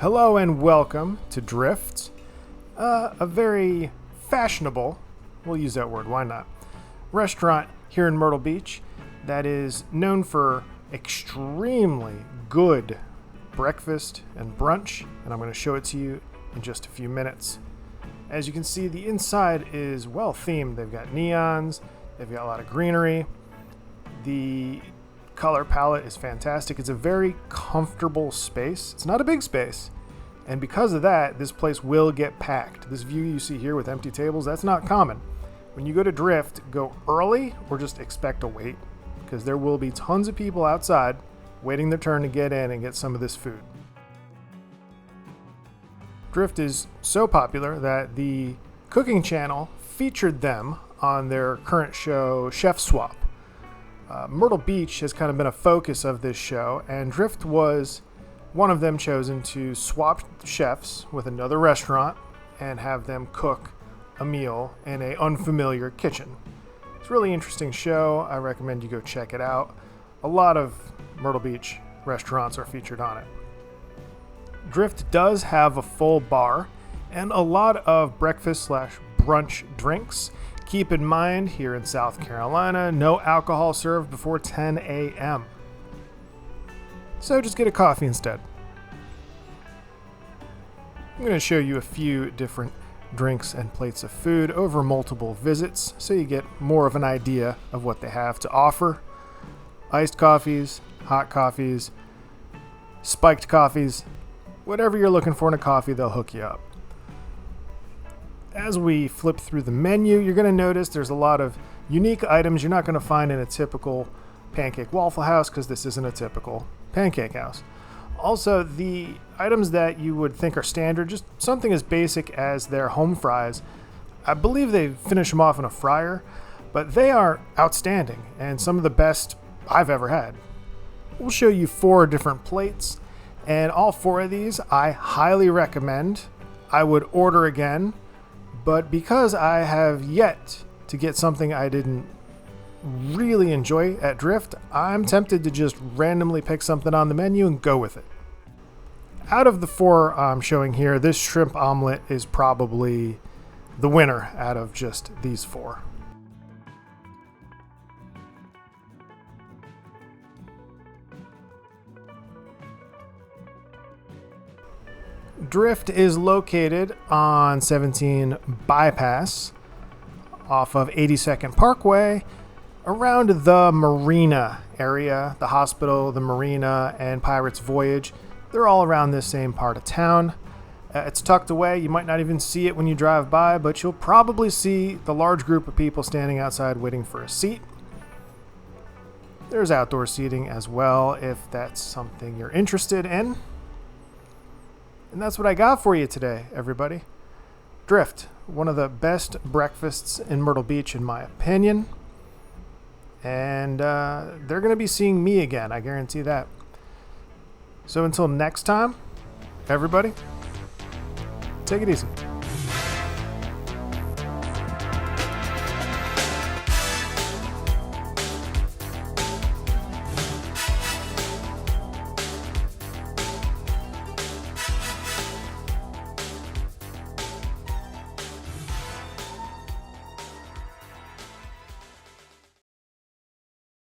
Hello and welcome to Drift, a very fashionable, we'll use that word, why not, restaurant here in Myrtle Beach that is known for extremely good breakfast and brunch, and I'm going to show it to you in just a few minutes. As you can see, the inside is well themed. They've got neons, they've got a lot of greenery. The color palette is fantastic. It's a very comfortable space. It's not a big space. And because of that, this place will get packed. This view you see here with empty tables, that's not common. When you go to Drift, go early or just expect a wait, because there will be tons of people outside waiting their turn to get in and get some of this food. Drift is so popular that the cooking channel featured them on their current show, Chef Swap. Myrtle Beach has kind of been a focus of this show, and Drift was one of them chosen to swap chefs with another restaurant and have them cook a meal in an unfamiliar kitchen. It's a really interesting show. I recommend you go check it out. A lot of Myrtle Beach restaurants are featured on it. Drift does have a full bar and a lot of breakfast/brunch drinks. Keep in mind, here in South Carolina, no alcohol served before 10 a.m. So just get a coffee instead. I'm going to show you a few different drinks and plates of food over multiple visits so you get more of an idea of what they have to offer. Iced coffees, hot coffees, spiked coffees, whatever you're looking for in a coffee, they'll hook you up. As we flip through the menu, you're going to notice there's a lot of unique items you're not going to find in a typical pancake waffle house, because this isn't a typical pancake house. Also, the items that you would think are standard, just something as basic as their home fries. I believe they finish them off in a fryer, but they are outstanding and some of the best I've ever had. We'll show you 4 different plates, and all 4 of these I highly recommend. I would order again, but because I have yet to get something I didn't really enjoy at Drift, I'm tempted to just randomly pick something on the menu and go with it. Out of the 4 I'm showing here, this shrimp omelet is probably the winner out of just these 4. Drift is located on 17 Bypass off of 82nd Parkway, around the marina area. The hospital, the marina, and Pirates Voyage, they're all around this same part of town. It's tucked away. You might not even see it when you drive by, but you'll probably see the large group of people standing outside waiting for a seat. There's outdoor seating as well if that's something you're interested in. And that's what I got for you today, everybody. Drift, one of the best breakfasts in Myrtle Beach, in my opinion. And they're going to be seeing me again, I guarantee that. So until next time, everybody, take it easy.